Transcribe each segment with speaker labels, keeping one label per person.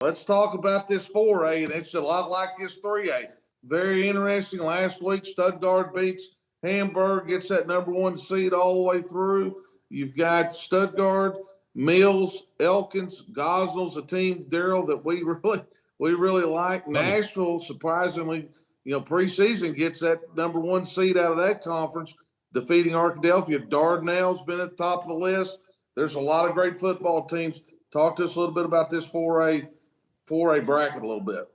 Speaker 1: Let's talk about this 4A, and it's a lot like this 3A. Very interesting. Last week, Stuttgart beats Hamburg, gets that number 1 seed all the way through. You've got Stuttgart, Mills, Elkins, Gosnell's a team, Daryl, that we really like. Nashville, surprisingly, preseason gets that number 1 seed out of that conference, defeating Arkadelphia. Dardanelle's been at the top of the list. There's a lot of great football teams. Talk to us a little bit about this 4A bracket a little bit.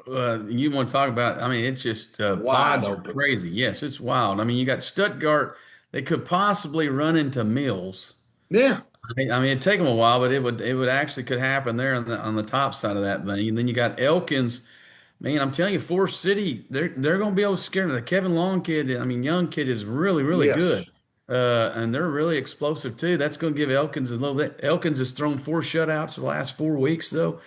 Speaker 2: You want to talk about, I mean, it's just pods are crazy. Yes, it's wild. I mean, you got Stuttgart. They could possibly run into Mills.
Speaker 1: Yeah.
Speaker 2: I mean, it'd take them a while, but it would actually could happen there on the top side of that thing. And then you got Elkins. Man, I'm telling you, Forest City, they're going to be able to scare them. The Kevin Long kid, I mean, young kid is really, really good. And they're really explosive too. That's going to give Elkins a little bit. Elkins has thrown 4 shutouts the last 4 weeks, though.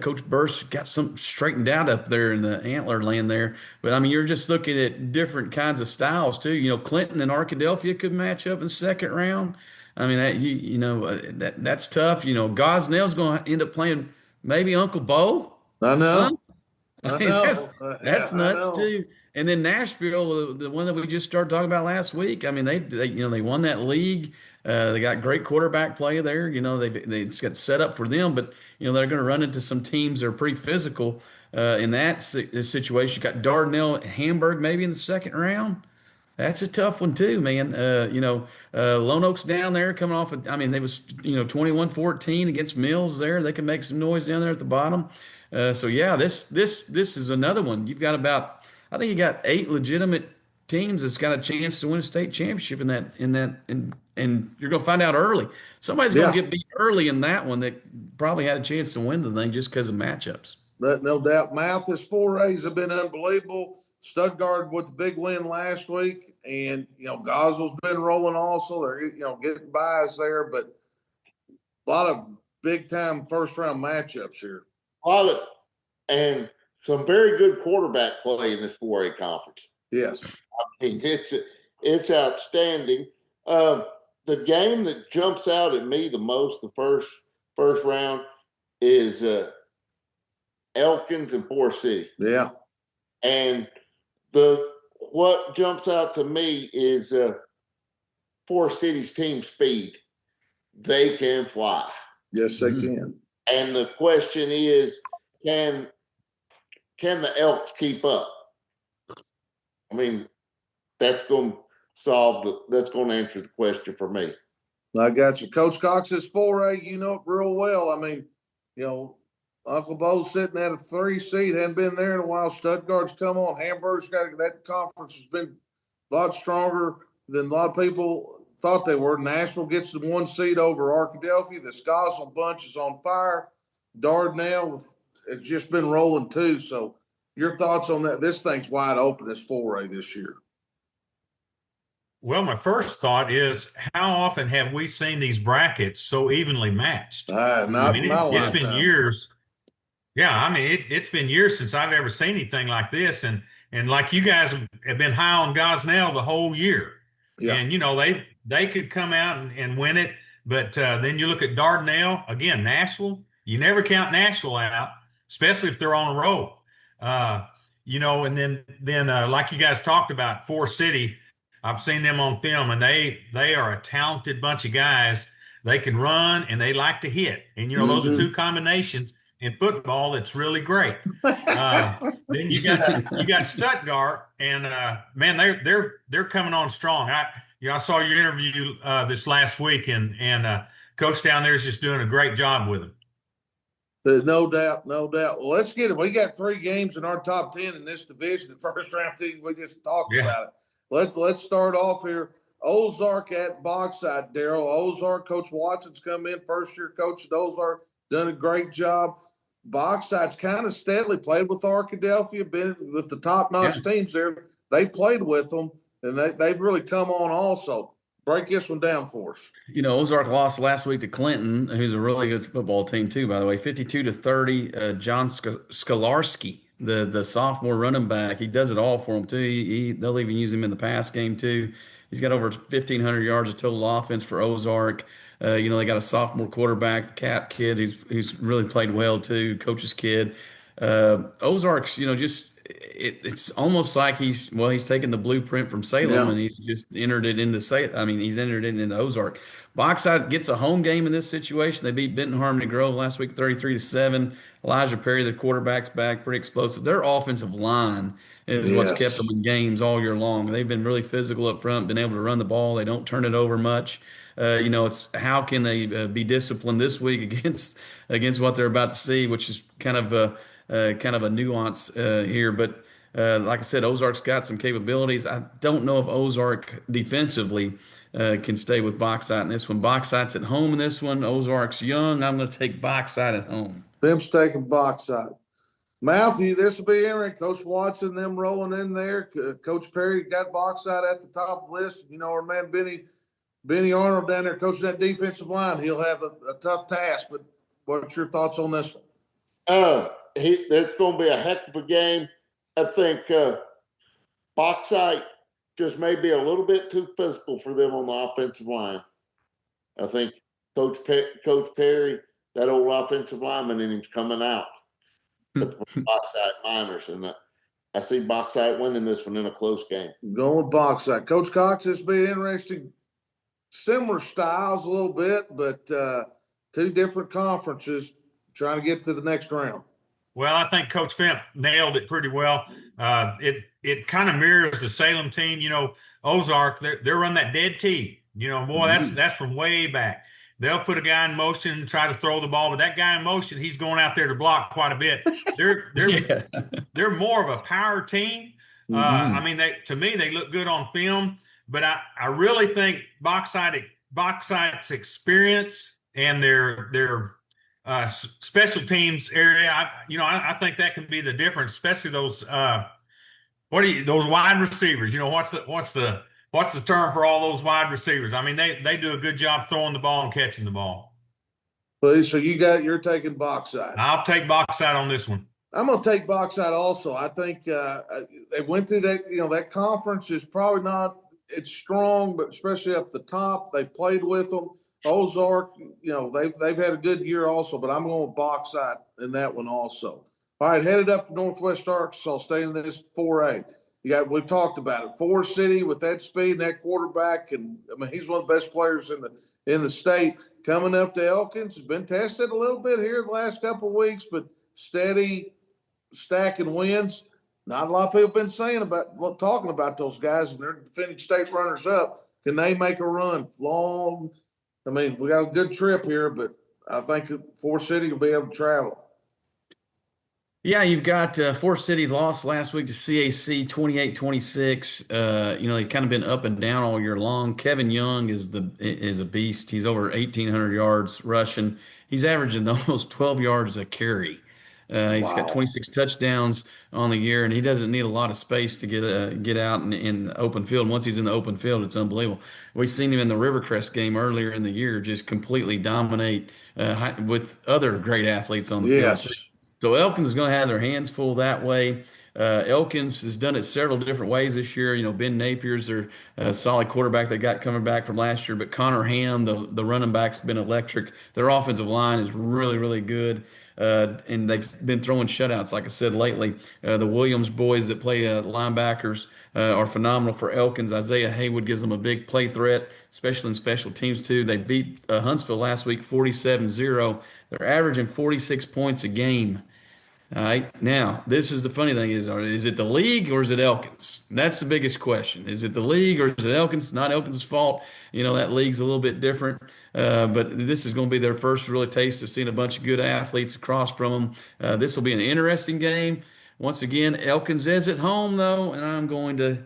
Speaker 2: Coach Burst got something straightened out up there in the antler land there. But I mean, you're just looking at different kinds of styles too. Clinton and Arkadelphia could match up in second round. I mean, that's tough. Gosnell's going to end up playing maybe Uncle Bo.
Speaker 1: I know.
Speaker 2: Huh? I mean, that's nuts too. And then Nashville, the one that we just started talking about last week. I mean, they won that league. They got great quarterback play there. It's got set up for them, but they're going to run into some teams that are pretty physical in that situation. You got Dardanelle, Hamburg, maybe in the second round. That's a tough one too, man. Lone Oak's down there coming off. I mean, they was 21-14 against Mills there. They can make some noise down there at the bottom. So yeah, this is another one. You've got I think you got 8 legitimate teams that's got a chance to win a state championship and you're going to find out early. Somebody's going to get beat early in that one that probably had a chance to win the thing just because of matchups.
Speaker 1: But no doubt, Mathis 4As have been unbelievable. Stuttgart with the big win last week, and Gosnell's been rolling also. They're getting by us there, but a lot of big time first round matchups here.
Speaker 3: A lot of, and some very good quarterback play in this 4A conference.
Speaker 1: Yes,
Speaker 3: I mean it's outstanding. The game that jumps out at me the most, the first round, is Elkins and Forest City.
Speaker 1: Yeah,
Speaker 3: and what jumps out to me is Forest City's team speed. They can fly.
Speaker 1: Yes, they can.
Speaker 3: And the question is, can the Elks keep up? I mean, that's going to answer the question for me.
Speaker 1: I got you. Coach Cox is 4A, you know it real well. I mean, Uncle Bo's sitting at a 3 seed, hadn't been there in a while. Stuttgart's come on. Hamburg's got that conference has been a lot stronger than a lot of people thought they were. Nashville gets the 1 seed over Arkadelphia. The Gosnell bunch is on fire. Dardanelle, it's just been rolling too. So your thoughts on that? This thing's wide open, this 4A this year.
Speaker 4: Well, my first thought is, how often have we seen these brackets so evenly matched?
Speaker 1: It's
Speaker 4: been years. Yeah, I mean, it's been years since I've ever seen anything like this. And like you guys have been high on Gosnell the whole year. Yeah. And, they could come out and win it. But then you look at Dardanelle, again, Nashville. You never count Nashville out, especially if they're on a roll. And then like you guys talked about, Forest City, I've seen them on film, and they are a talented bunch of guys. They can run and they like to hit. And, those are 2 combinations in football that's really great. Then you got Stuttgart, and man, they're coming on strong. I saw your interview this last week, and Coach down there is just doing a great job with them.
Speaker 1: There's no doubt. Well, let's get it. We got 3 games in our top 10 in this division. The first round team, we just talked about it. Let's start off here. Ozark at Bauxite, Daryl. Ozark, Coach Watson's come in, first-year coach at Ozark, done a great job. Bauxite's kind of steadily played with Arkadelphia, been with the top-notch teams there. They played with them, and they've really come on also. Break this one down for us.
Speaker 2: Ozark lost last week to Clinton, who's a really good football team too, by the way, 52-30. John Skolarski, the sophomore running back, he does it all for them too. They'll even use him in the pass game too. He's got over 1,500 yards of total offense for Ozark. They got a sophomore quarterback, the Cap kid, who's really played well too, coach's kid. Ozarks, it's almost like he's taken the blueprint from Salem
Speaker 1: Yeah.
Speaker 2: and he's just entered it into he's entered it into Ozark. Bauxite gets a home game in this situation. They beat Benton Harmony Grove last week 33-7. Elijah Perry, the quarterback's back, pretty explosive. Their offensive line is what's kept them
Speaker 1: Yes.
Speaker 2: in games all year long. They've been really physical up front, been able to run the ball. They don't turn it over much. It's how can they be disciplined this week against what they're about to see, which is kind of a nuance here. But like I said, Ozark's got some capabilities. I don't know if Ozark defensively can stay with Bauxite in this one. Bauxite's at home in this one. Ozark's young. I'm going to take Bauxite at home.
Speaker 1: Pimp's taking Bauxite. Matthew, this will be interesting. Coach Watson, them rolling in there. Coach Perry got Bauxite at the top of the list. Our man Benny Arnold down there coaching that defensive line. He'll have a tough task, but what's your thoughts on this one?
Speaker 3: There's going to be a heck of a game. I think Bauxite just may be a little bit too physical for them on the offensive line. I think Coach Perry, that old offensive lineman in him's coming out at the Bauxite Miners, and I see Bauxite winning this one in a close game.
Speaker 1: Going with Bauxite. Coach Cox, this will be interesting. Similar styles a little bit, but two different conferences trying to get to the next round.
Speaker 4: Well, I think Coach Fimp nailed it pretty well. It kind of mirrors the Salem team. Ozark, they're running that dead T. That's from way back. They'll put a guy in motion and try to throw the ball, but that guy in motion, he's going out there to block quite a bit. They're more of a power team. To me, they look good on film, but I really think Bauxite's experience and their special teams area, I think that can be the difference, especially those those wide receivers. What's the term for all those wide receivers? I mean, they do a good job throwing the ball and catching the ball.
Speaker 1: So you're taking Bauxite.
Speaker 4: I'll take Bauxite on this one.
Speaker 1: I'm going to take Bauxite also. I think they went through that. That conference is probably not. It's strong, but especially up the top, they've played with them. Ozark, they've had a good year also, but I'm going with Bauxite in that one also. All right, headed up to Northwest Arkansas, staying in this 4A. We've talked about it. Forest City with that speed and that quarterback, and he's one of the best players in the state. Coming up to Elkins, has been tested a little bit here the last couple of weeks, but steady stacking wins. Not a lot of people have been talking about those guys, and they're defending state runners up. Can they make a run? Long. We got a good trip here, but I think Forest City will be able to travel.
Speaker 2: Yeah, you've got Forest City lost last week to CAC 28-26. They've kind of been up and down all year long. Kevin Young is a beast. He's over 1,800 yards rushing. He's averaging almost 12 yards a carry. He's got 26 touchdowns on the year, and he doesn't need a lot of space to get out in the open field. Once he's in the open field, it's unbelievable. We've seen him in the Rivercrest game earlier in the year just completely dominate with other great athletes on the field. So Elkins is going to have their hands full that way. Elkins has done it several different ways this year. Ben Napier's their solid quarterback they got coming back from last year, but Connor Ham, the running back's been electric. Their offensive line is really, really good. And they've been throwing shutouts, like I said, lately. The Williams boys that play linebackers are phenomenal for Elkins. Isaiah Haywood gives them a big play threat, especially in special teams, too. They beat Huntsville last week 47-0. They're averaging 46 points a game. All right. Now, this is the funny thing is it the league or is it Elkins? That's the biggest question. Is it the league or is it Elkins? Not Elkins' fault. That league's a little bit different. But this is going to be their first really taste of seeing a bunch of good athletes across from them. This will be an interesting game. Once again, Elkins is at home, though, and I'm going to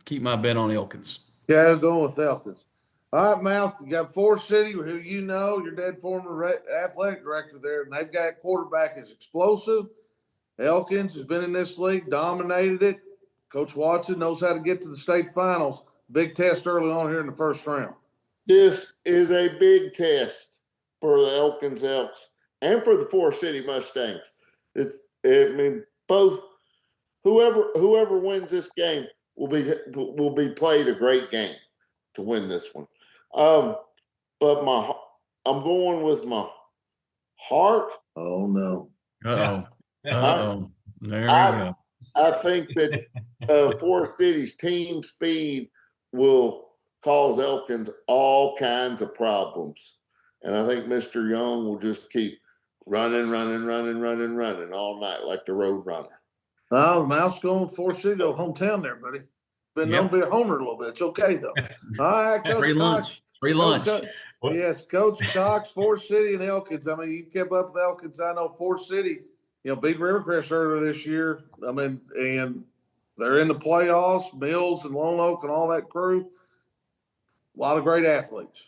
Speaker 2: keep my bet on Elkins.
Speaker 1: Yeah, I'm going with Elkins. All right, Mouth, you got Forest City, who your dad former athletic director there, and they've got quarterback is explosive. Elkins has been in this league, dominated it. Coach Watson knows how to get to the state finals. Big test early on here in the first round.
Speaker 3: This is a big test for the Elkins Elks and for the Forest City Mustangs. Both whoever wins this game will be played a great game to win this one. but I'm going with my heart.
Speaker 1: Oh no.
Speaker 2: Uh-oh. Uh-oh. There we
Speaker 3: I
Speaker 2: go.
Speaker 3: I think that Forest City's team speed will cause Elkins all kinds of problems, and I think Mr. Young will just keep running all night like the road runner.
Speaker 1: Oh, the Mouse going Forest City, though, hometown there, buddy. Been known to be a homer a little bit. It's okay, though. All right, Coach
Speaker 2: Free
Speaker 1: Cox.
Speaker 2: lunch. Free lunch.
Speaker 1: Yes, Coach Cox, Forest City, and Elkins. I mean, you kept up with Elkins. I know Forest City, beat Rivercrest earlier this year. I mean, and they're in the playoffs, Mills and Lone Oak and all that crew. A lot of great athletes.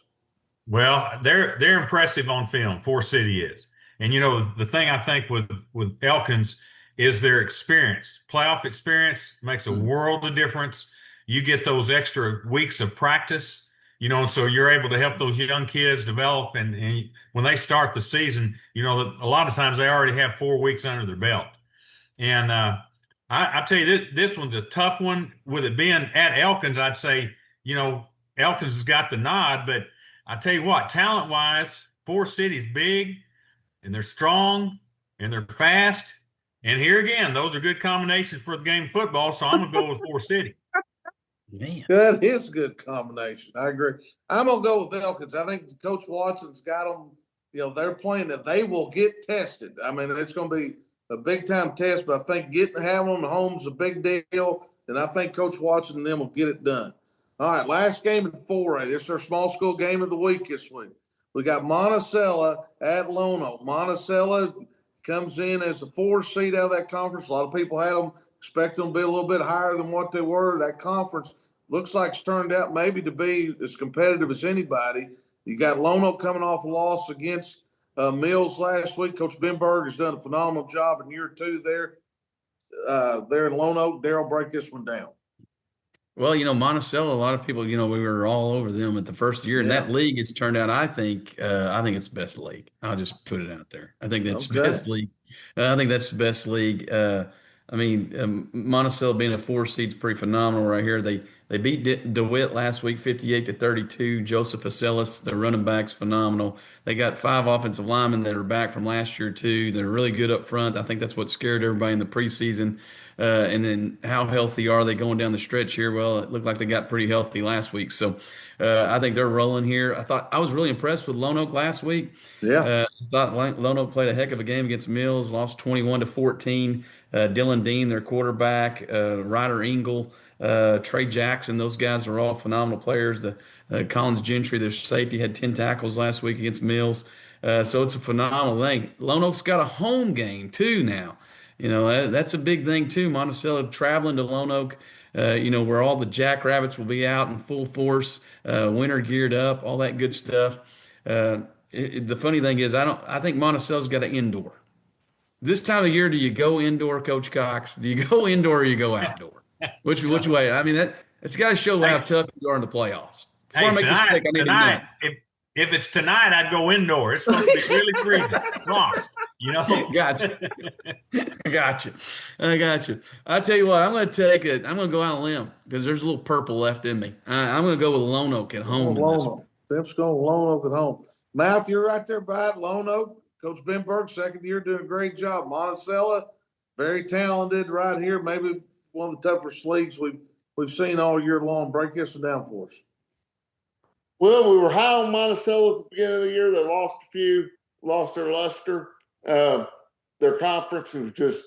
Speaker 4: Well, they're impressive on film. Forest City is, and the thing I think with Elkins is their experience. Playoff experience makes a world of difference. You get those extra weeks of practice, and so you're able to help those young kids develop. And when they start the season, a lot of times they already have 4 weeks under their belt. And I tell you, this one's a tough one. With it being at Elkins, I'd say, Elkins has got the nod, but I tell you what, talent-wise, Forest City's big, and they're strong, and they're fast. And here again, those are good combinations for the game of football, so I'm going to go with Forest City.
Speaker 1: Man. That is a good combination. I agree. I'm going to go with Elkins. I think Coach Watson's got them, they're playing that they will get tested. I mean, it's going to be a big-time test, but I think having them at home is a big deal, and I think Coach Watson and them will get it done. All right, last game in 4A. This is our small school game of the week this week. We got Monticello at Lone Oak. Monticello comes in as the 4 seed out of that conference. A lot of people had them expecting them to be a little bit higher than what they were. That conference looks like it's turned out maybe to be as competitive as anybody. You got Lone Oak coming off a loss against Mills last week. Coach Benberg has done a phenomenal job in year 2 there. There in Lone Oak. Daryl, break this one down.
Speaker 2: Well, Monticello, a lot of people, we were all over them at the first year, and that league has turned out, I think it's the best league. I'll just put it out there. I think that's the best league. I think that's the best league. Monticello being a 4 seed is pretty phenomenal right here. They beat DeWitt last week, 58-32. Joseph Aselis, the running back's phenomenal. They got 5 offensive linemen that are back from last year too. They're really good up front. I think that's what scared everybody in the preseason. And then how healthy are they going down the stretch here? Well, it looked like they got pretty healthy last week. So I think they're rolling here. I was really impressed with Lone Oak last week.
Speaker 1: Yeah.
Speaker 2: I thought Lone Oak played a heck of a game against Mills, lost 21-14. Dylan Dean, their quarterback, Ryder Engel, Trey Jackson, those guys are all phenomenal players. Collins Gentry, their safety, had 10 tackles last week against Mills. So it's a phenomenal thing. Lone Oak's got a home game too now. That's a big thing too. Monticello traveling to Lone Oak, where all the Jackrabbits will be out in full force, winter geared up, all that good stuff. The funny thing is, I think Monticello's got an indoor. This time of year, do you go indoor, Coach Cox? Do you go indoor or you go outdoor? Which way? I mean, it's got to show how tough you are in the playoffs. Before I make this pick, I need to know.
Speaker 4: If it's tonight, I'd go indoor. It's supposed to be really freezing. Frost,
Speaker 2: Gotcha. I got you. I tell you what, I'm going to go out on a limb because there's a little purple left in me. I'm going to go with Lone Oak at home.
Speaker 1: Lone Oak. Fimp's going Lone Oak at home. Mouth, you're right there by it. Lone Oak. Coach Benberg, second year, doing a great job. Monticello, very talented right here. Maybe one of the toughest leagues we've seen all year long. Break this one down for us.
Speaker 3: Well, we were high on Monticello at the beginning of the year. They lost their luster. Their conference was just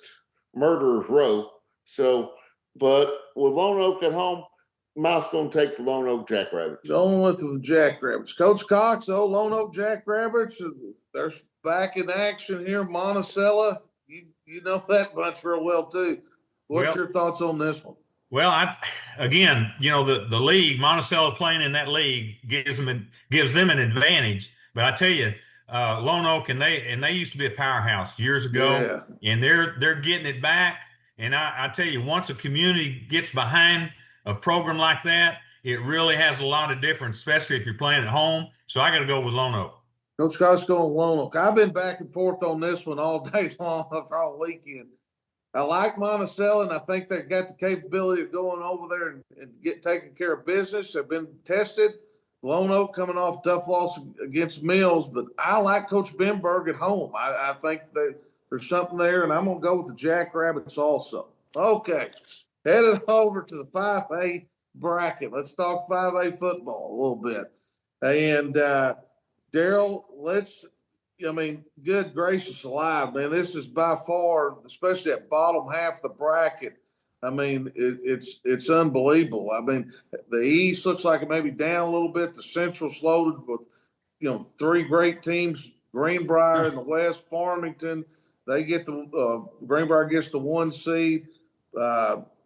Speaker 3: murderer's row. So, but with Lone Oak at home, Mouth's going to take the Lone Oak Jackrabbits.
Speaker 1: Going with the Jackrabbits. Coach Cox, Lone Oak Jackrabbits, they're back in action here. Monticello, you know that bunch real well too. What's your thoughts on this one?
Speaker 4: Well, the league, Monticello playing in that league gives them an advantage. But I tell you, Lone Oak and they used to be a powerhouse years ago, and they're getting it back. And I tell you, once a community gets behind a program like that, it really has a lot of difference, especially if you're playing at home. So I got to go with Lone Oak.
Speaker 1: Coach Scott's going Lone Oak. I've been back and forth on this one all day long for all weekend. I like Monticello, and I think they've got the capability of going over there and taking care of business. They've been tested. Lone Oak coming off a tough loss against Mills, but I like Coach Benberg at home. I think that there's something there, and I'm going to go with the Jackrabbits also. Okay, headed over to the 5A bracket. Let's talk 5A football a little bit. And Daryl, good gracious alive, man. This is by far, especially that bottom half of the bracket, it's unbelievable. The East looks like it may be down a little bit. The Central's loaded with, three great teams. Greenbrier in the West, Farmington. They get Greenbrier gets the 1 seed.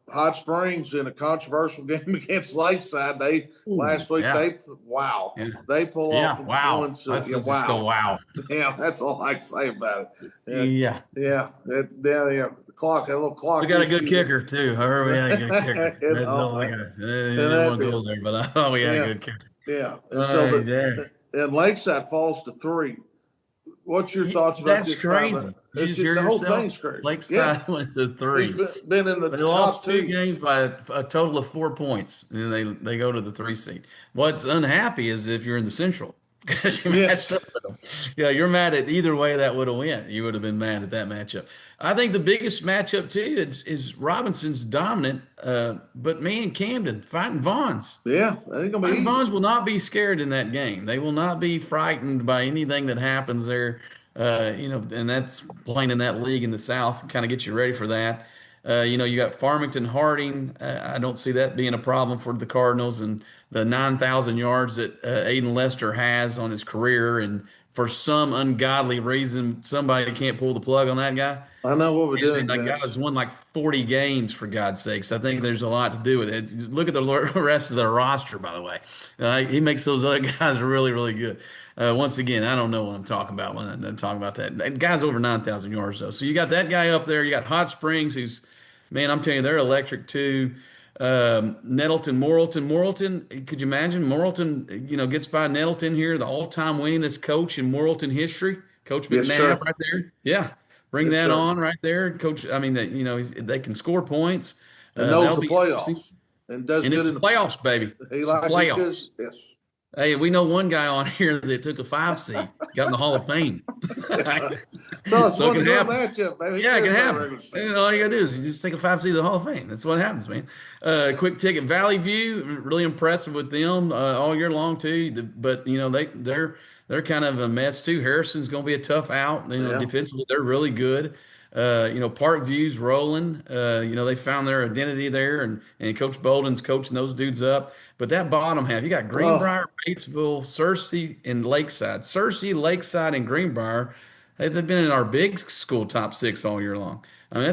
Speaker 1: Hot Springs in a controversial game against Lakeside. Last week they pull off the 1 seed.
Speaker 2: Wow.
Speaker 1: Yeah, that's all I can say about it.
Speaker 2: Yeah.
Speaker 1: The clock, that little clock.
Speaker 2: We got a good kicker too. I heard we had a good kicker. Didn't want to go there, but I thought we had a good kicker.
Speaker 1: Yeah, and and Lakeside falls to 3. What's your thoughts about this?
Speaker 2: That's crazy.
Speaker 1: The whole thing's crazy.
Speaker 2: Lakeside went to 3.
Speaker 1: He's been in the
Speaker 2: they
Speaker 1: top
Speaker 2: lost 2
Speaker 1: 2
Speaker 2: games by a total of 4 points, and they go to the 3 seed. What's unhappy is if you're in the Central. Because you matched up with them. Yeah, you're mad at either way that would have went. You would have been mad at that matchup. I think the biggest matchup too is Robinson's dominant, but me and Camden fighting Vaughns.
Speaker 1: Yeah, that ain't gonna be easy.
Speaker 2: Vaughns will not be scared in that game. They will not be frightened by anything that happens there. And that's playing in that league in the South. Kind of get you ready for that. You got Farmington, Harding. I don't see that being a problem for the Cardinals, and the 9,000 yards that Aiden Lester has on his career. And for some ungodly reason, somebody can't pull the plug on that guy.
Speaker 1: I know what we're doing.
Speaker 2: That guy's won like 40 games, for God's sakes. I think there's a lot to do with it. Look at the rest of the roster, by the way. He makes those other guys really, really good. Once again, I don't know what I'm talking about when I'm talking about that. That guy's over 9,000 yards, though. So you got that guy up there. You got Hot Springs, who's, man, I'm telling you, they're electric too. Nettleton, Morrilton. Could you imagine Morrilton, gets by Nettleton here, the all-time winningest coach in Morrilton history? Coach McNabb right there. Yeah. Bring that on right there. Coach, they can score points.
Speaker 1: And knows the playoffs. And does good
Speaker 2: in the playoffs, baby.
Speaker 1: He likes playoffs. Yes.
Speaker 2: Hey, we know one guy on here that took a 5 seed, got in the Hall of Fame.
Speaker 1: So it's one good matchup, baby.
Speaker 2: Yeah, it can happen. All you got to do is you just take a 5 seed to the Hall of Fame. That's what happens, man. Quick ticket, Valley View, really impressive with them all year long too. But they're kind of a mess too. Harrison's going to be a tough out. Defensively they're really good. Parkview's rolling. They found their identity there, and Coach Bolden's coaching those dudes up. But that bottom half, you got Greenbrier, Batesville, Searcy, and Lakeside. Searcy, Lakeside, and Greenbrier, they've been in our big school top 6 all year long. I mean,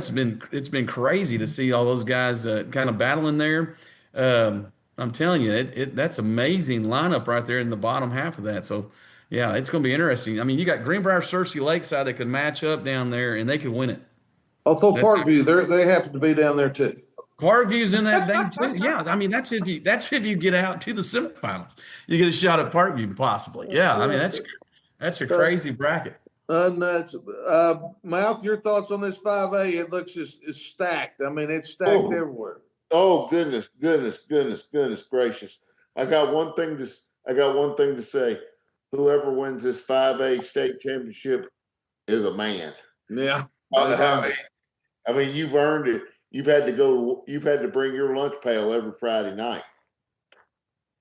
Speaker 2: it's been crazy to see all those guys kind of battling there. I'm telling you, that's amazing lineup right there in the bottom half of that. So, yeah, it's going to be interesting. I mean, you got Greenbrier, Searcy, Lakeside that could match up down there, and they could win it.
Speaker 1: Although Parkview, they happen to be down there too.
Speaker 2: Parkview's in that thing too. Yeah, I mean that's if you get out to the semifinals, you get a shot at Parkview possibly. Yeah, I mean that's a crazy bracket.
Speaker 1: Nuts. Mouth, your thoughts on this 5A? It looks it's stacked. I mean, it's stacked everywhere.
Speaker 3: Oh goodness gracious! I got one thing to say. Whoever wins this 5A state championship is a man.
Speaker 1: Yeah.
Speaker 3: I mean, you've earned it. You've had to bring your lunch pail every Friday night.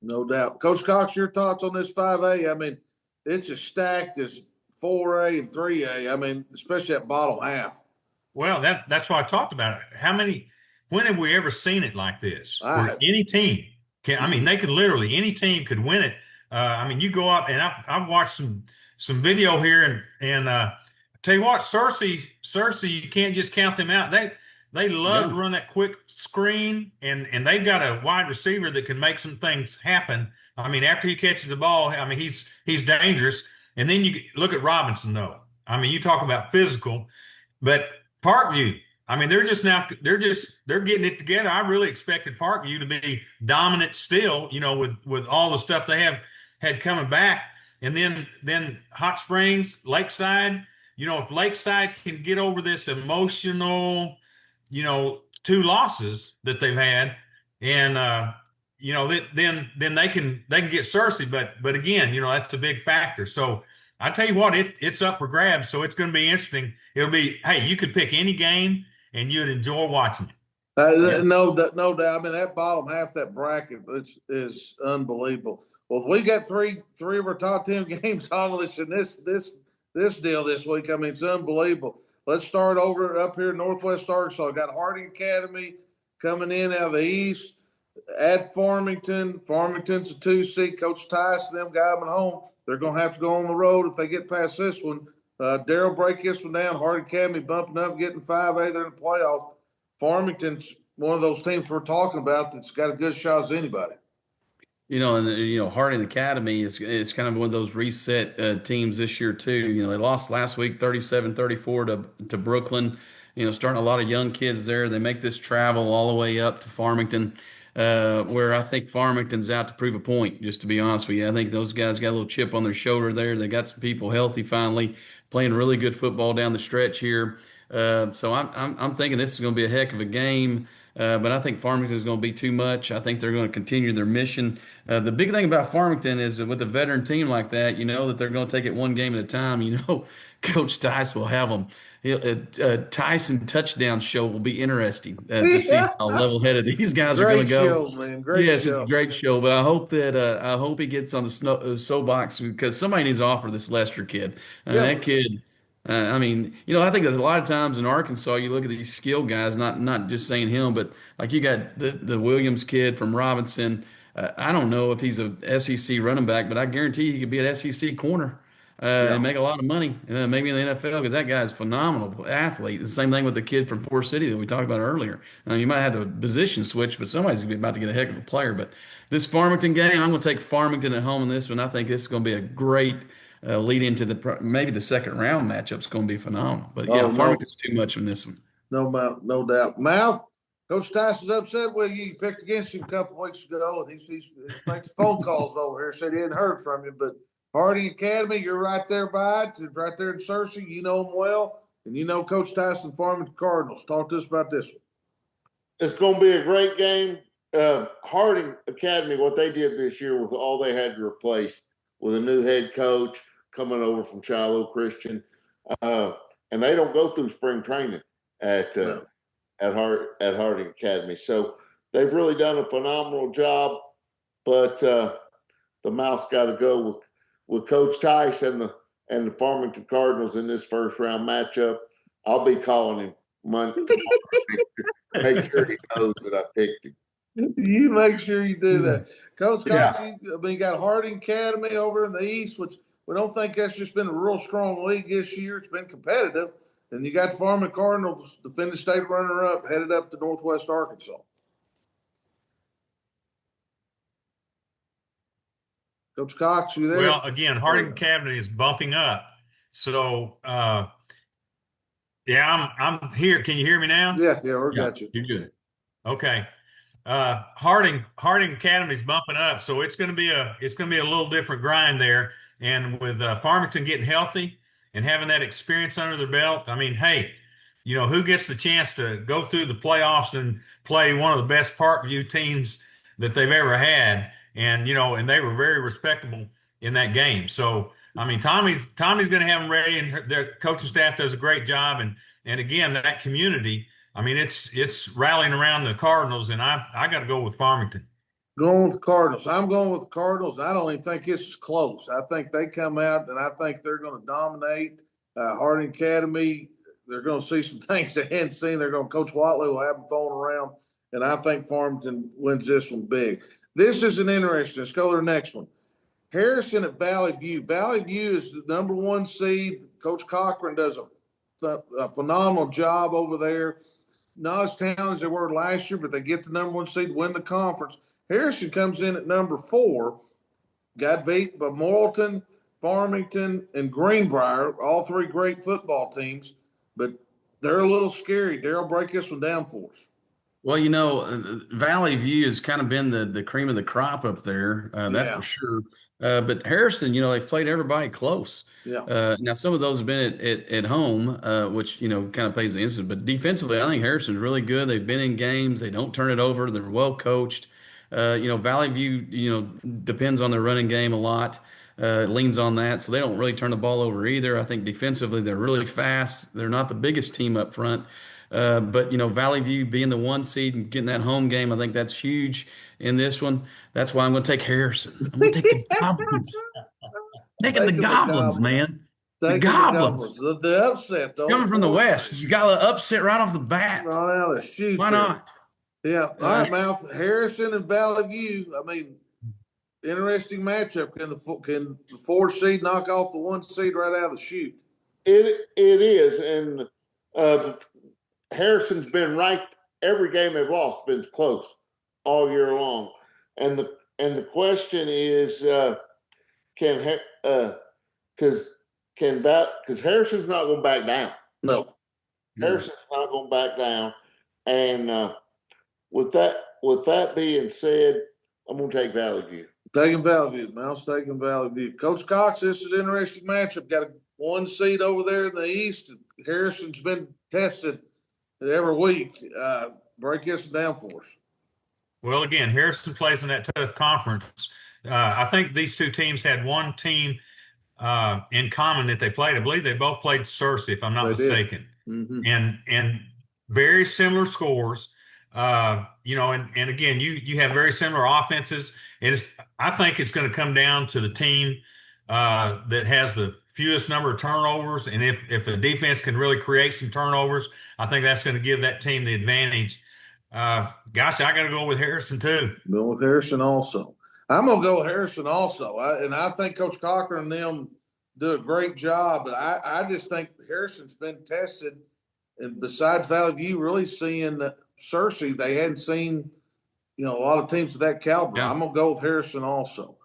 Speaker 1: No doubt. Coach Cox, your thoughts on this 5A? I mean, it's as stacked as 4A and 3A. I mean, especially that bottom half.
Speaker 4: Well, that's why I talked about it. When have we ever seen it like this? Where any team they could literally, any team could win it. You go up, and I've watched some video here, and tell you what, Searcy, you can't just count them out. They love to run that quick screen, and they've got a wide receiver that can make some things happen. I mean, after he catches the ball, he's dangerous. And then you look at Robinson, though. I mean, you talk about physical, but Parkview, I mean, they're getting it together. I really expected Parkview to be dominant still, with all the stuff they had coming back. And then Hot Springs, Lakeside, if Lakeside can get over this emotional, 2 losses that they've had, and then they can get Cersei. But again, that's a big factor. So I tell you what, it's up for grabs. So it's going to be interesting. It'll be, hey, you could pick any game and you'd enjoy watching it.
Speaker 1: No doubt. I mean, that bottom half of that bracket is unbelievable. Well, we got three of our top 10 games on this in this deal this week. I mean, it's unbelievable. Let's start over up here in Northwest Arkansas. Got Harding Academy coming in out of the East at Farmington. Farmington's a 2 seed. Coach Tyson, them got them at home. They're going to have to go on the road if they get past this one. Daryl break this one down. Harding Academy bumping up, getting 5A. They're in the playoffs. Farmington's one of those teams we're talking about that's got a good shot as anybody.
Speaker 2: Harding Academy is kind of one of those reset teams this year too. They lost last week 37-34 to Brooklyn. Starting a lot of young kids there. They make this travel all the way up to Farmington, where I think Farmington's out to prove a point, just to be honest with you. I think those guys got a little chip on their shoulder there. They got some people healthy finally, playing really good football down the stretch here. So I'm thinking this is going to be a heck of a game. But I think Farmington is going to be too much. I think they're going to continue their mission. The big thing about Farmington is that with a veteran team like that, that they're going to take it one game at a time. Coach Tice will have them. Tyson touchdown show will be interesting to see how level-headed these guys are going to go.
Speaker 1: Great show, man. Great show.
Speaker 2: Yes, it's a great show. But I hope he gets on the soapbox because somebody needs to offer this Lester kid. That kid. I think that a lot of times in Arkansas, you look at these skill guys, not just saying him, but like you got the Williams kid from Robinson. I don't know if he's a SEC running back, but I guarantee he could be an SEC corner and make a lot of money, maybe in the NFL, because that guy's a phenomenal athlete. The same thing with the kid from Forest City that we talked about earlier. You might have to position switch, but somebody's about to get a heck of a player. But this Farmington game, I'm going to take Farmington at home in this one. I think this is going to be a great lead into maybe the second round matchup's going to be phenomenal. But Farmington's too much in this one.
Speaker 1: No doubt. Mouth, Coach Tyson's upset with you. You picked against him a couple weeks ago, and he's making phone calls over here. Said he hadn't heard from you. But Harding Academy, you're right there by it, right there in Searcy. You know them well, and Coach Tyson, Farmington Cardinals. Talk to us about this one.
Speaker 3: It's going to be a great game. Harding Academy, what they did this year was all they had to replace with a new head coach coming over from Shiloh Christian, and they don't go through spring training at Harding Academy. So they've really done a phenomenal job. But the mouth's got to go with Coach Tice and the Farmington Cardinals in this first round matchup. I'll be calling him Monday. Make sure he knows that I picked him.
Speaker 1: You make sure you do that. Coach Cox, you got Harding Academy over in the East, which we don't think that's just been a real strong league this year. It's been competitive. And you got the Farmington Cardinals, defending state runner-up, headed up to Northwest Arkansas. Coach Cox, you there?
Speaker 4: Well, again, Harding Academy is bumping up. So, I'm here. Can you hear me now?
Speaker 1: Yeah, we got you.
Speaker 2: You're good.
Speaker 4: Okay. Harding Academy is bumping up, so it's going to be a little different grind there. And with Farmington getting healthy and having that experience under their belt, hey, who gets the chance to go through the playoffs and play one of the best Parkview teams that they've ever had, and and they were very respectable in that game. So Tommy's going to have them ready, and their coaching staff does a great job. And again, that community. It's rallying around the Cardinals, and I got to go with Farmington.
Speaker 1: Going with the Cardinals. I'm going with the Cardinals. I don't even think this is close. I think they come out, and I think they're going to dominate. Harding Academy, they're going to see some things they hadn't seen. They're going to Coach Watley will have them thrown around, and I think Farmington wins this one big. This is an interesting. Let's go to the next one. Harrison at Valley View. Valley View is the number 1 seed. Coach Cochran does a phenomenal job over there. Not as talented as they were last year, but they get the number 1 seed, win the conference. Harrison comes in at number 4, got beat by Morrilton, Farmington, and Greenbrier, all 3 great football teams, but they're a little scary. Daryl, break this one down for us.
Speaker 2: Well, Valley View has kind of been the cream of the crop up there. That's for sure. But Harrison, they've played everybody close.
Speaker 1: Yeah.
Speaker 2: Now, some of those have been at home, which, kind of pays the instance. But defensively, I think Harrison's really good. They've been in games. They don't turn it over. They're well coached. Valley View, depends on their running game a lot. Leans on that, so they don't really turn the ball over either. I think defensively they're really fast. They're not the biggest team up front, but Valley View being the 1 seed and getting that home game, I think that's huge in this one. That's why I'm going to take Harrison. I'm going to take the Goblins. Taking the Goblins, man. The Goblins.
Speaker 1: The upset, though.
Speaker 2: Coming from the West. You got an upset right off the bat.
Speaker 1: Right out of the chute.
Speaker 2: Why not?
Speaker 1: Yeah. All right, Mouth. Harrison and Valley View. I mean, interesting matchup. Can the 4 seed knock off the 1 seed right out of the chute?
Speaker 3: It is, and Harrison's been right. Every game they've lost been close all year long, and the question is, because Harrison's not going to back down.
Speaker 1: No,
Speaker 3: Harrison's not going to back down, and with that being said, I'm going to take Valley View.
Speaker 1: Taking Valley View. Mouse taking Valley View. Coach Cox, this is an interesting matchup. Got a 1 seed over there in the East. Harrison's been tested every week. Break this down for us.
Speaker 4: Well, again, Harrison plays in that tough conference. I think these two teams had one team in common that they played. I believe they both played Searcy, if I'm not mistaken.
Speaker 1: Mm-hmm.
Speaker 4: And very similar scores. And again, you have very similar offenses. I think it's going to come down to the team that has the fewest number of turnovers. And if the defense can really create some turnovers, I think that's going to give that team the advantage. Gosh, I got to go with Harrison too.
Speaker 1: Go with Harrison also. I'm going to go with Harrison also. I think Coach Cochran and them do a great job. But I just think Harrison's been tested. And besides Valley View really seeing Searcy, they hadn't seen, a lot of teams of that caliber. Yeah. I'm going to go with Harrison also.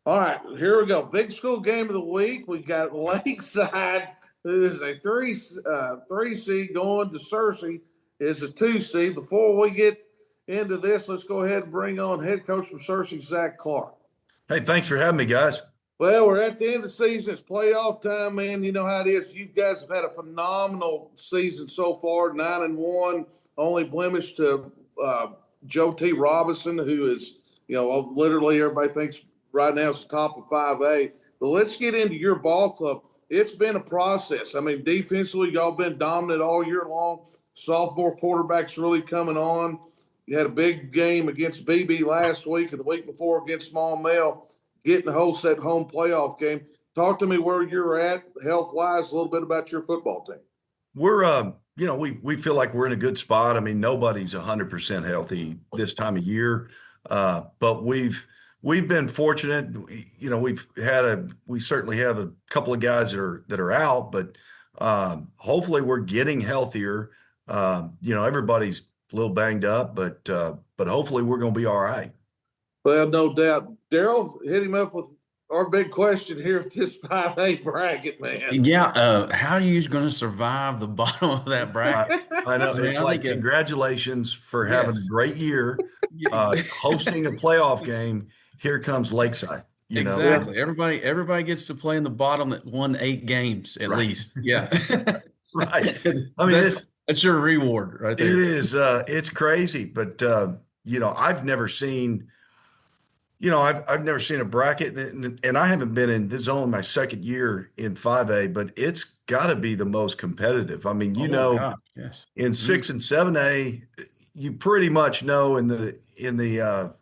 Speaker 1: All right, here we go. Big school game of the week. We got Lakeside, who is a 3 seed, going to Searcy is a 2 seed. Before we get into this, let's go ahead and bring on head coach from Searcy, Zach Clark.
Speaker 5: Hey, thanks for having me, guys.
Speaker 1: Well, we're at the end of the season. It's playoff time, man. You know how it is. You guys have had a phenomenal season so far, 9-1, only blemish to Joe T. Robinson, who is, literally everybody thinks right now is the top of 5A. But let's get into your ball club. It's been a process. I mean, defensively, y'all been dominant all year long. Sophomore quarterback's really coming on. You had a big game against BB last week and the week before against Small Male, getting the host at home playoff game. Talk to me where you're at health-wise, a little bit about your football team.
Speaker 5: We're, we feel like we're in a good spot. I mean, nobody's 100% healthy this time of year, but we've been fortunate. We certainly have a couple of guys that are out, but hopefully we're getting healthier. Everybody's a little banged up, but hopefully we're going to be all right.
Speaker 1: Well, no doubt. Daryl, hit him up with our big question here at this 5A bracket, man.
Speaker 2: Yeah, how are you going to survive the bottom of that bracket?
Speaker 5: I know. It's congratulations for having a great year, hosting a playoff game. Here comes Lakeside.
Speaker 2: Exactly. Everybody gets to play in the bottom that won 8 games at least. Yeah.
Speaker 5: Right. I mean,
Speaker 2: that's your reward right there.
Speaker 5: It is. It's crazy, but I've never seen. I've never seen a bracket, and I haven't been in. This is only my second year in 5A, but it's got to be the most competitive. I mean,
Speaker 2: yes.
Speaker 5: In 6 and 7A, you pretty much know in the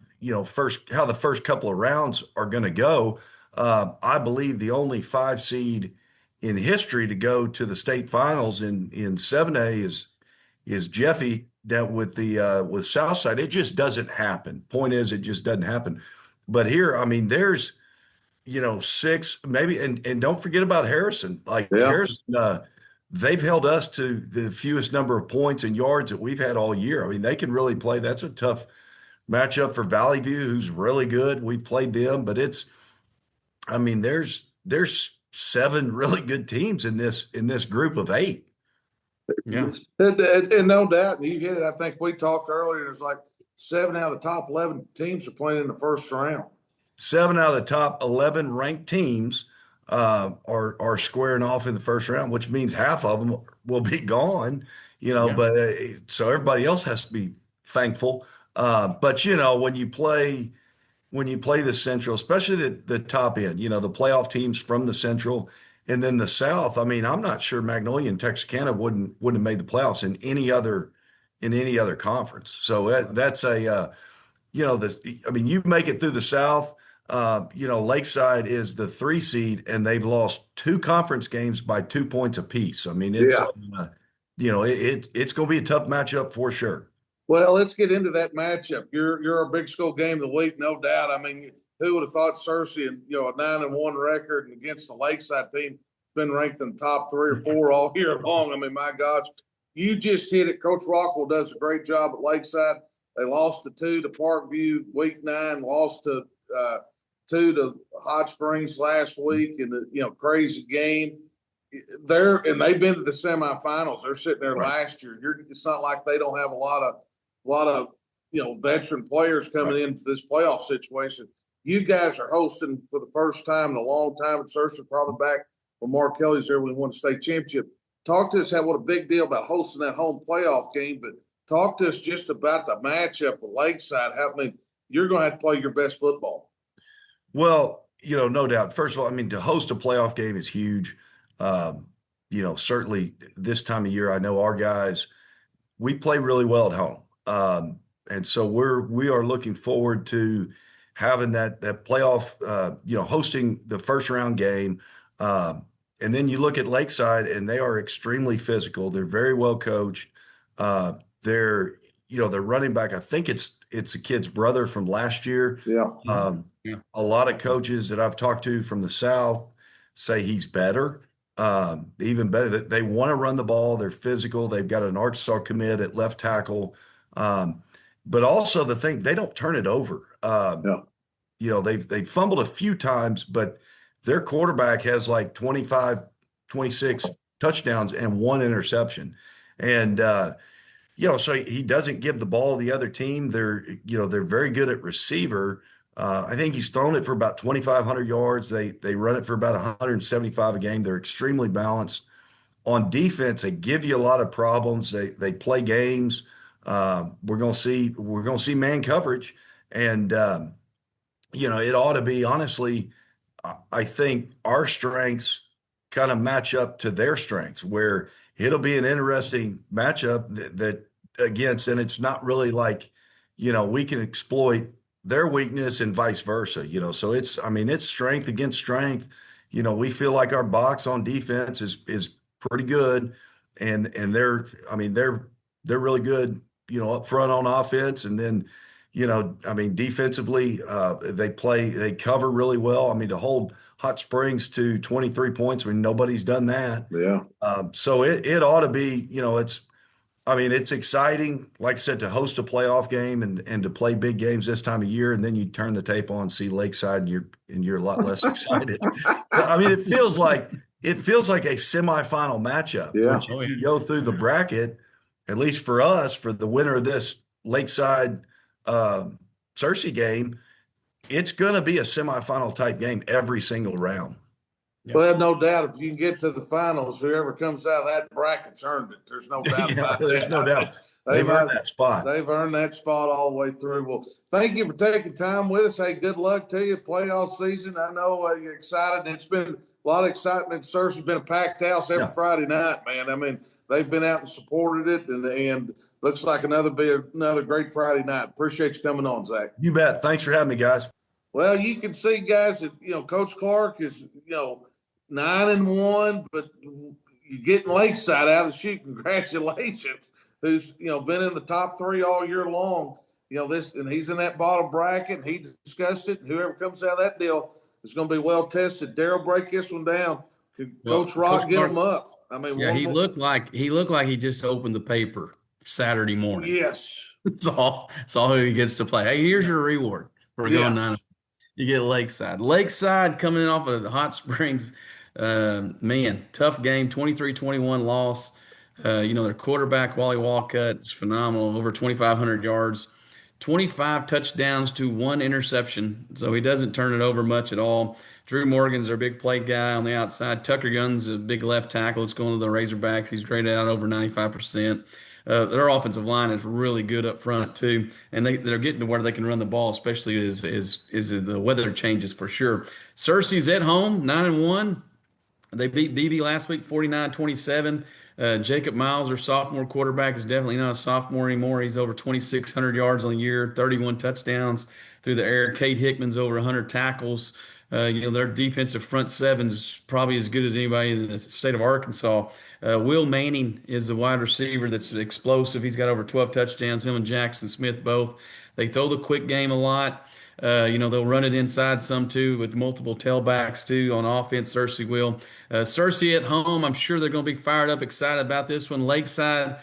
Speaker 5: first how the first couple of rounds are going to go. I believe the only 5 seed in history to go to the state finals in 7A is Jeffy that with Southside. It just doesn't happen. Point is, it just doesn't happen. But here, I mean, there's 6 maybe, and don't forget about Harrison. Harrison, they've held us to the fewest number of points and yards that we've had all year. I mean, they can really play. That's a tough matchup for Valley View, who's really good. We played them, but there's 7 really good teams in this group of 8.
Speaker 2: Yeah,
Speaker 1: and no doubt, you hit it. I think we talked earlier. It's like 7 out of the top 11 teams are playing in the first round.
Speaker 5: 7 out of the top 11 ranked teams are squaring off in the first round, which means half of them will be gone. But so everybody else has to be thankful. But when you play the Central, especially the top end, the playoff teams from the Central, and then the South. I mean, I'm not sure Magnolia and Texarkana wouldn't have made the playoffs in any other conference. So that's this. I mean, you make it through the South. Lakeside is the 3 seed, and they've lost 2 conference games by 2 points apiece. I mean,
Speaker 1: Yeah.
Speaker 5: It's going to be a tough matchup for sure.
Speaker 1: Well, let's get into that matchup. You're a big school game of the week, no doubt. I mean, who would have thought Searcy and a 9-1 record and against the Lakeside team been ranked in the top 3 or 4 all year long? I mean, my gosh, you just hit it. Coach Rockwell does a great job at Lakeside. They lost to 2 to Parkview week 9, lost to 2 to Hot Springs last week in the crazy game. They've been to the semifinals. They're sitting there last year. It's not like they don't have a lot of veteran players coming into this playoff situation. You guys are hosting for the first time in a long time at Searcy, probably back when Mark Kelly's there when we won the state championship. Talk to us what a big deal about hosting that home playoff game, but talk to us just about the matchup with Lakeside. You're going to have to play your best football.
Speaker 5: Well, no doubt. First of all, I mean, to host a playoff game is huge. Certainly this time of year, I know our guys, we play really well at home. And so we are looking forward to having that playoff, hosting the first round game. And then you look at Lakeside and they are extremely physical. They're very well coached. Their running back, I think it's a kid's brother from last year.
Speaker 1: Yeah.
Speaker 5: A lot of coaches that I've talked to from the South say he's better. Even better, that they want to run the ball. They're physical. They've got an Arkansas commit at left tackle. But also they don't turn it over. They've fumbled a few times, but their quarterback has like 25, 26 touchdowns and 1 interception. And, so he doesn't give the ball to the other team. They're very good at receiver. I think he's thrown it for about 2,500 yards. They run it for about 175 a game. They're extremely balanced. On defense, they give you a lot of problems. They play games. We're gonna see man coverage, and it ought to be, honestly. I think our strengths kind of match up to their strengths, where it'll be an interesting matchup that against, and it's not really like we can exploit their weakness and vice versa, so it's strength against strength. We feel like our box on defense is pretty good, and they're really good, up front on offense. And then, defensively, they cover really well. I mean, to hold Hot Springs to 23 points, nobody's done that.
Speaker 1: Yeah.
Speaker 5: So it ought to be, it's exciting, like I said, to host a playoff game and to play big games this time of year, and then you turn the tape on, see Lakeside, and you're a lot less excited. It feels like a semifinal matchup.
Speaker 1: Yeah.
Speaker 5: Which if you go through the bracket, at least for us, for the winner of this Lakeside Searcy game, it's going to be a semifinal type game every single round.
Speaker 1: Yeah. Well, no doubt, if you can get to the finals, whoever comes out of that bracket's earned it. There's no doubt about that.
Speaker 5: There's no doubt. They've earned that spot.
Speaker 1: They've earned that spot all the way through. Well, thank you for taking time with us. Hey, good luck to you. Playoff season. I know you're excited. It's been a lot of excitement. Searcy has been a packed house every Friday night, man. They've been out and supported it, and looks like another great Friday night. Appreciate you coming on, Zach.
Speaker 5: You bet. Thanks for having me, guys.
Speaker 1: Well, you can see, guys, that Coach Clark is 9-1, but you're getting Lakeside out of the chute. Congratulations. Who's been in the top 3 all year long. And he's in that bottom bracket, and he discussed it. And whoever comes out of that deal is going to be well tested. Daryl, break this one down. Coach Rock, get him up.
Speaker 2: He looked like he just opened the paper Saturday morning.
Speaker 1: Yes.
Speaker 2: Saw who he gets to play. Hey, here's your reward for going 9. You get Lakeside. Lakeside coming in off of the Hot Springs. Tough game, 23-21 loss. Their quarterback, Wally Walcott, is phenomenal, over 2,500 yards, 25 touchdowns to 1 interception. So he doesn't turn it over much at all. Drew Morgan's their big play guy on the outside. Tucker Gunn's a big left tackle. It's going to the Razorbacks. He's graded out over 95%. Their offensive line is really good up front too, and they're getting to where they can run the ball, especially as the weather changes for sure. Searcy's at home, 9-1. They beat BB last week 49-27. Jacob Miles, their sophomore quarterback, is definitely not a sophomore anymore. He's over 2,600 yards on the year, 31 touchdowns through the air. Cade Hickman's over 100 tackles. Their defensive front seven's probably as good as anybody in the state of Arkansas. Will Manning is the wide receiver that's explosive. He's got over 12 touchdowns. Him and Jackson Smith both. They throw the quick game a lot. They'll run it inside some too with multiple tailbacks too on offense. Searcy will. Searcy at home, I'm sure they're going to be fired up, excited about this one. Lakeside,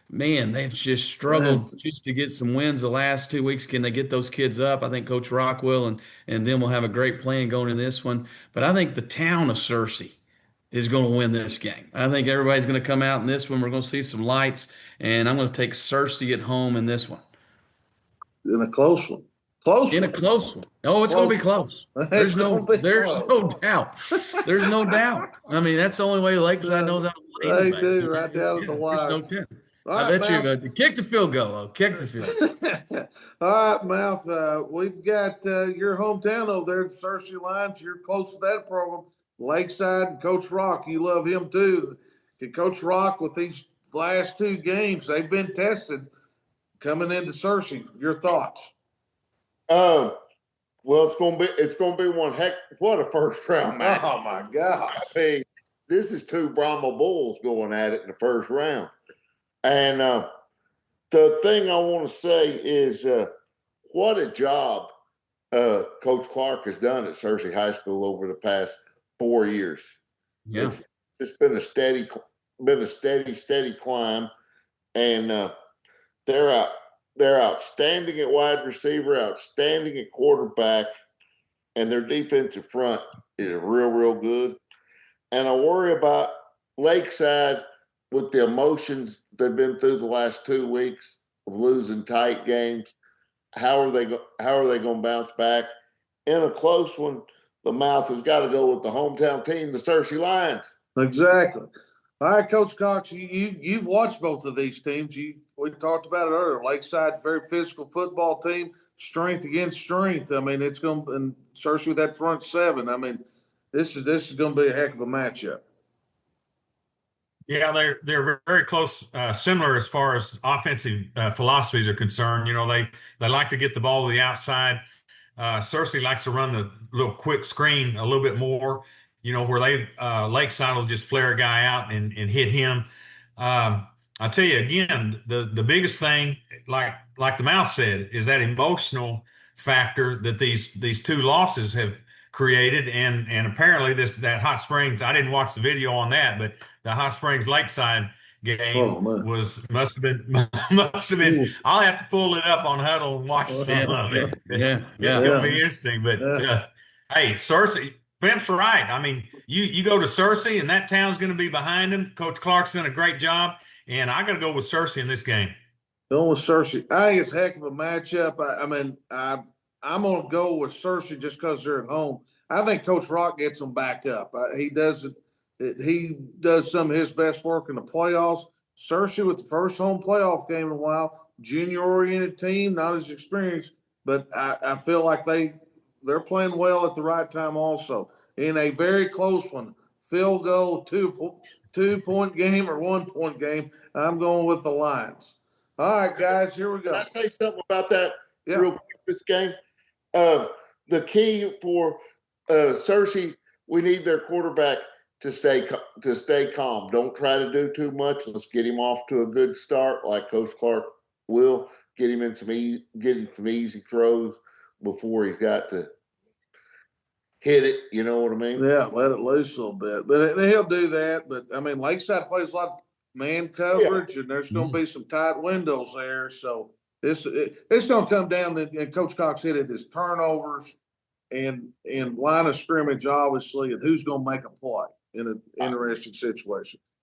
Speaker 2: man, they've just struggled just to get some wins the last 2 weeks. Can they get those kids up? I think Coach Rock will, and then we'll have a great plan going in this one. But I think the town of Searcy is going to win this game. I think everybody's going to come out in this one. We're going to see some lights, and I'm going to take Searcy at home in this one.
Speaker 1: In a close one.
Speaker 2: In a close one. Oh, it's going to be close. There's no doubt. There's no doubt. I mean, that's the only way Lakeside knows how to play.
Speaker 1: They do, right down at the wire.
Speaker 2: There's no 10. I bet you kick the field goal, though. Kick the field.
Speaker 1: All right, Mouth. We've got your hometown over there, the Searcy Lions. You're close to that program. Lakeside and Coach Rock, you love him too. Can Coach Rock, with these last 2 games, they've been tested coming into Searcy. Your thoughts?
Speaker 3: Well, it's gonna be one heck. What a first round match!
Speaker 1: Oh my gosh!
Speaker 3: I mean, this is 2 Brahma bulls going at it in the first round. And the thing I want to say is, what a job Coach Clark has done at Searcy High School over the past 4 years.
Speaker 2: Yeah,
Speaker 3: it's been a steady climb, and they're outstanding at wide receiver, outstanding at quarterback, and their defensive front is real good. And I worry about Lakeside with the emotions they've been through the last 2 weeks of losing tight games. How are they going to bounce back? In a close one, the Mouth has got to go with the hometown team, the Searcy Lions.
Speaker 1: Exactly. All right, Coach Cox, you've watched both of these teams. We talked about it earlier. Lakeside's very physical football team, strength against strength. I mean, it's going to, and Searcy with that front 7. I mean, this is going to be a heck of a matchup.
Speaker 4: Yeah, they're very close, similar as far as offensive philosophies are concerned. They like to get the ball to the outside. Searcy likes to run the little quick screen a little bit more. Where Lakeside will just flare a guy out and hit him. I'll tell you again, the biggest thing, like the Mouth said, is that emotional factor that these 2 losses have created, and apparently that Hot Springs. I didn't watch the video on that, but the Hot Springs Lakeside game must have been. I'll have to pull it up on Huddle and watch some of it.
Speaker 2: Yeah,
Speaker 4: it's gonna be interesting. But hey, Searcy. Fimp's right. I mean, you go to Searcy, and that town's going to be behind him. Coach Clark's done a great job, and I got to go with Searcy in this game.
Speaker 1: Going with Searcy. I think it's a heck of a matchup. I'm going to go with Searcy just because they're at home. I think Coach Rock gets them back up. He does some of his best work in the playoffs. Searcy with the first home playoff game in a while, junior-oriented team, not as experienced, but I feel like they're playing well at the right time also. In a very close one, field goal, 2-point game or 1-point game, I'm going with the Lions. All right, guys, here we go.
Speaker 3: Can I say something about that real quick, this game? The key for Searcy, we need their quarterback to stay calm. Don't try to do too much. Let's get him off to a good start like Coach Clark will. Get him some easy throws before he's got to hit it, you know what I mean?
Speaker 1: Yeah, let it loose a little bit. But he'll do that. But, I mean, Lakeside plays a lot of man coverage, and there's going to be some tight windows there. So it's going to come down to, and Coach Cox hit it, is turnovers and line of scrimmage, obviously, and who's going to make a play in an interesting situation.